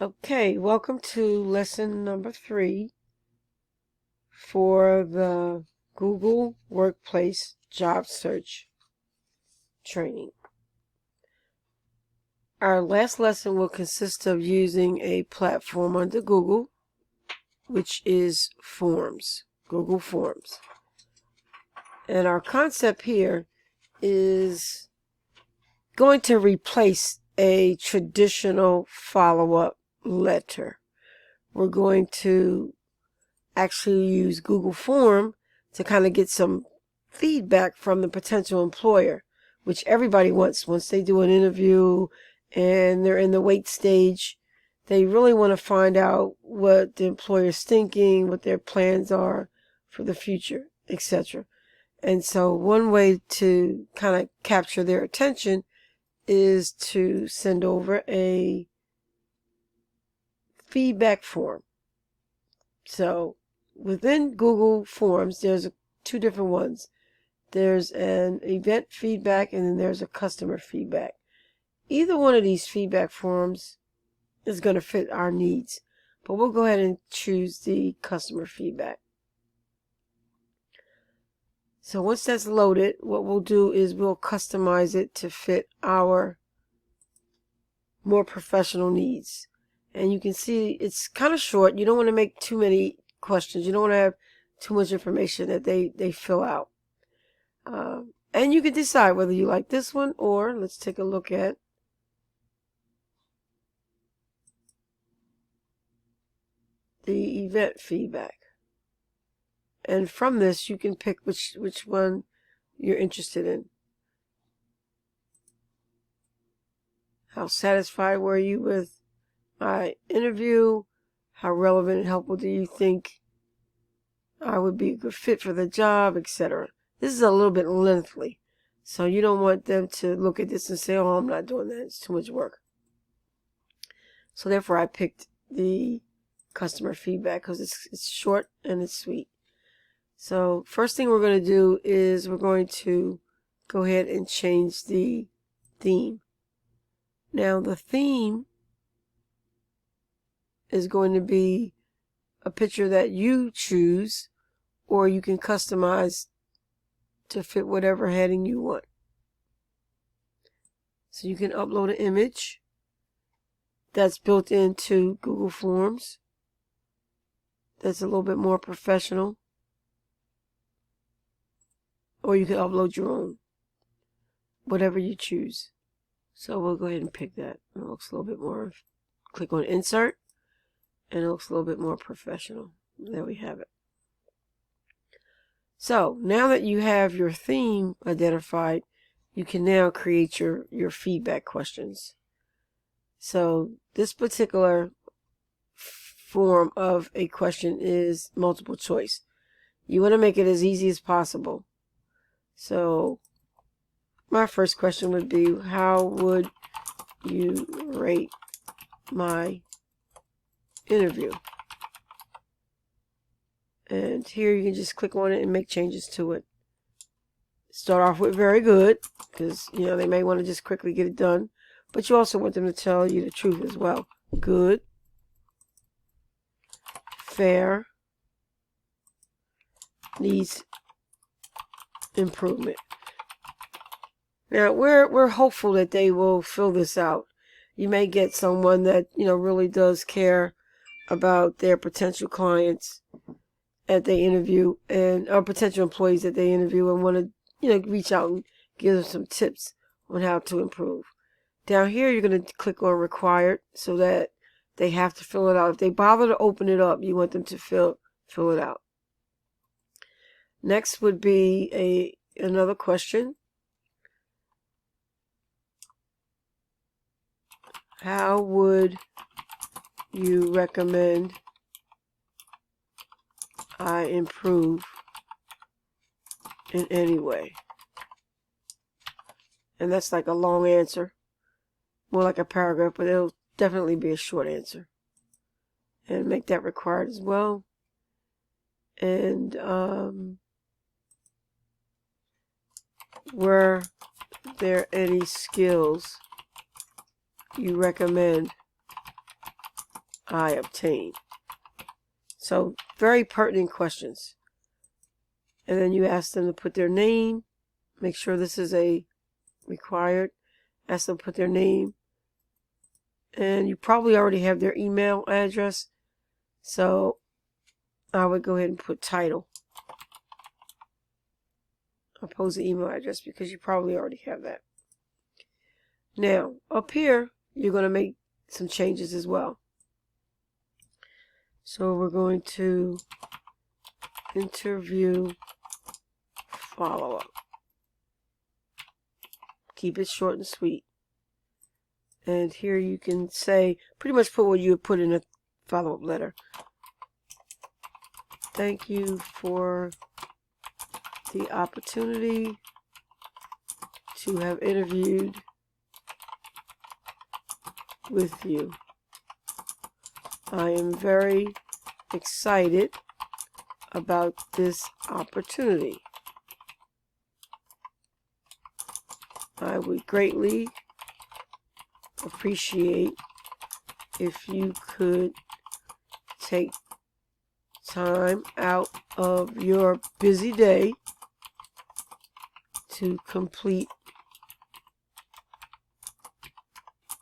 Okay, welcome to lesson number 3 for the Google Workplace Job Search training. Our last lesson will consist of using a platform under Google, which is Forms, Google Forms. And our concept here is going to replace a traditional follow-up letter. We're going to actually use Google Form to kind of get some feedback from the potential employer, which everybody wants. Once they do an interview and they're in the wait stage, they really want to find out what the employer's thinking, what their plans are for the future, etc. And so one way to kind of capture their attention is to send over a feedback form. So within Google Forms, there's two different ones. There's an event feedback and then there's a customer feedback. Either one of these feedback forms is going to fit our needs, but we'll go ahead and choose the customer feedback. So once that's loaded, what we'll do is we'll customize it to fit our more professional needs. And you can see it's kind of short. You don't want to make too many questions. You don't want to have too much information that they fill out. And you can decide whether you like this one, or let's take a look at the event feedback. And from this, you can pick which one you're interested in. How satisfied were you with my interview? How relevant and helpful do you think I would be a good fit for the job, etc. This is a little bit lengthy, so you don't want them to look at this and say, oh, I'm not doing that. It's too much work. So therefore, I picked the customer feedback because it's short and it's sweet. So first thing we're going to do is we're going to go ahead and change the theme. Now the theme is going to be a picture that you choose, or you can customize to fit whatever heading you want. So you can upload an image that's built into Google Forms that's a little bit more professional, or you can upload your own, whatever you choose. So we'll go ahead and pick that. It looks a little bit more, click on insert, and it looks a little bit more professional. There we have it. So now that you have your theme identified, you can now create your feedback questions. So this particular form of a question is multiple choice. You want to make it as easy as possible. So my first question would be, how would you rate my interview? And here you can just click on it and make changes to it. Start off with very good, because they may want to just quickly get it done, but you also want them to tell you the truth as well. Good, fair, needs improvement. Now we're hopeful that they will fill this out. You may get someone that really does care about their potential clients that they interview, and or potential employees that they interview, and want to reach out and give them some tips on how to improve. Down here you're going to click on required, so that they have to fill it out. If they bother to open it up, you want them to fill it out. Next would be another question. How would you recommend I improve in any way? And that's like a long answer, more like a paragraph, but it'll definitely be a short answer. And make that required as well. And were there any skills you recommend I obtained. So very pertinent questions. And then you ask them to put their name. Make sure this is a required. Ask them to put their name. And you probably already have their email address. So I would go ahead and put title. Oppose the email address because you probably already have that. Now, up here, you're going to make some changes as well. So we're going to interview follow-up. Keep it short and sweet. And here you can say, pretty much put what you would put in a follow-up letter. Thank you for the opportunity to have interviewed with you. I am very excited about this opportunity. I would greatly appreciate if you could take time out of your busy day to complete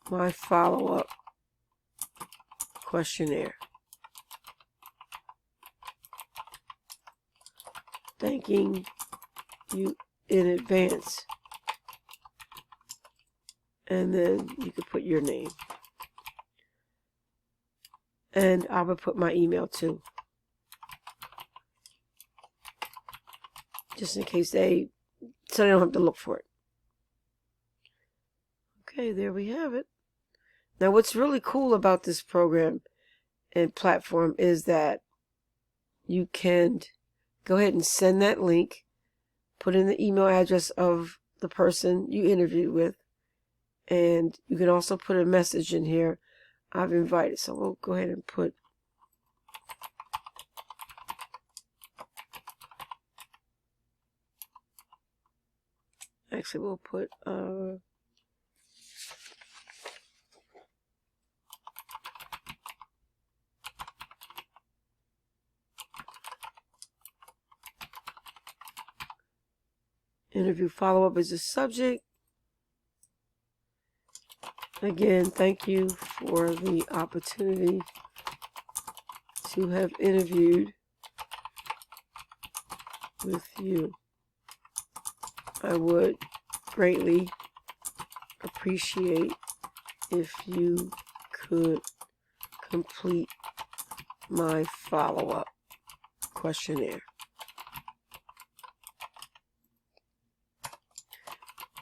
my follow-up questionnaire. Thanking you in advance. And then you could put your name. And I would put my email too. Just in case so they don't have to look for it. Okay, there we have it. Now what's really cool about this program and platform is that you can go ahead and send that link, put in the email address of the person you interviewed with, and you can also put a message in here, I've invited. So we'll go ahead and put we'll put interview follow-up as a subject. Again, thank you for the opportunity to have interviewed with you. I would greatly appreciate if you could complete my follow-up questionnaire.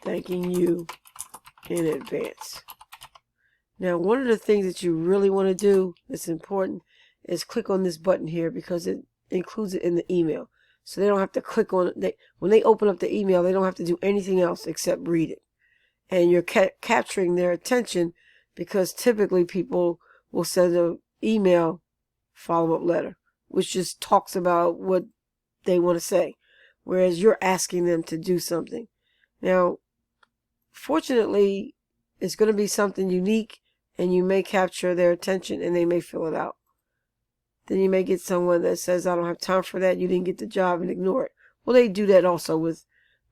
Thanking you in advance. Now, one of the things that you really want to do that's important is click on this button here because it includes it in the email. So they don't have to click on it. When they open up the email, they don't have to do anything else except read it. And you're capturing their attention because typically people will send an email follow-up letter, which just talks about what they want to say, whereas you're asking them to do something. Now, fortunately, it's going to be something unique, and you may capture their attention and they may fill it out. Then you may get someone that says, I don't have time for that, you didn't get the job, and ignore it. Well, they do that also with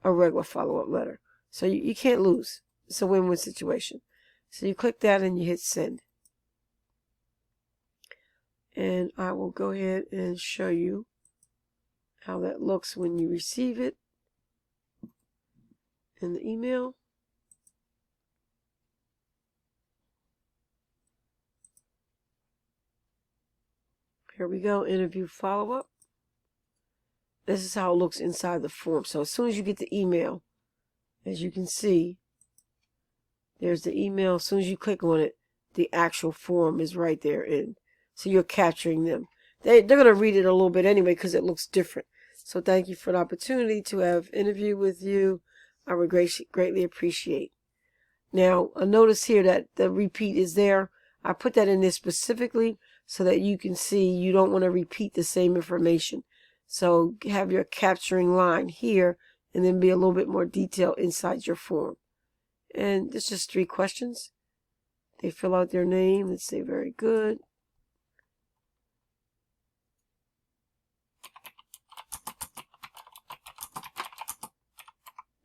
a regular follow-up letter. So you can't lose. It's a win-win situation. So you click that and you hit send. And I will go ahead and show you how that looks when you receive it in the email. Here we go, interview follow-up. This is how it looks inside the form. So as soon as you get the email, as you can see, there's the email. As soon as you click on it, the actual form is right there in. So you're capturing them. They're going to read it a little bit anyway because it looks different. So thank you for the opportunity to have interviewed with you. I would greatly appreciate. Now, notice here that the repeat is there. I put that in there specifically so that you can see you don't want to repeat the same information. So have your capturing line here and then be a little bit more detailed inside your form. And it's just 3 questions. They fill out their name and say very good.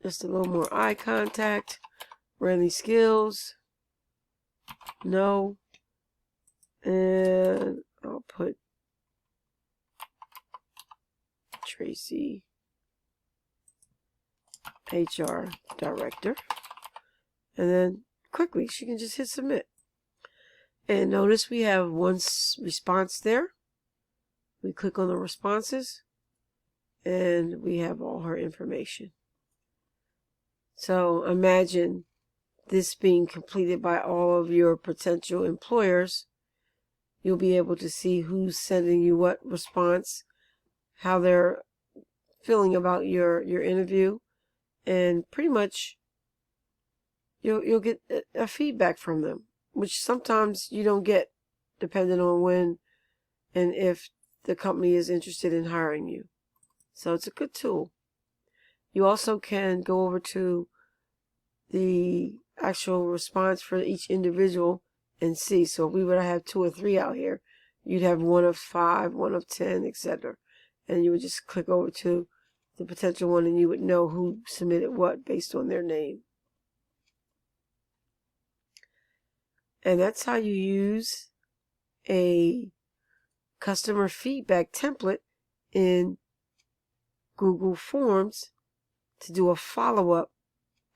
Just a little more eye contact. Friendly skills. No. And I'll put Tracy, HR Director. And then quickly, she can just hit submit. And notice we have one response there. We click on the responses, and we have all her information. So imagine this being completed by all of your potential employers. You'll be able to see who's sending you what response, how they're feeling about your interview, and pretty much you'll get a feedback from them, which sometimes you don't get depending on when and if the company is interested in hiring you. So it's a good tool. You also can go over to the actual response for each individual and see. So if we were to have 2 or 3 out here, you'd have 1 of 5, 1 of 10, etc. And you would just click over to the potential one and you would know who submitted what based on their name. And that's how you use a customer feedback template in Google Forms to do a follow-up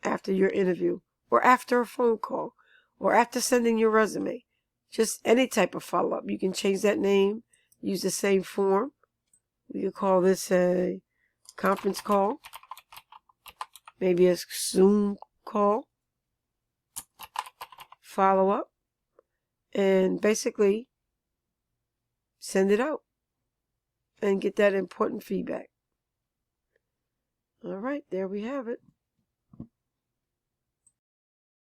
after your interview or after a phone call or after sending your resume. Just any type of follow-up. You can change that name, use the same form. We could call this a conference call, maybe a Zoom call, follow-up, and basically send it out and get that important feedback. All right, there we have it.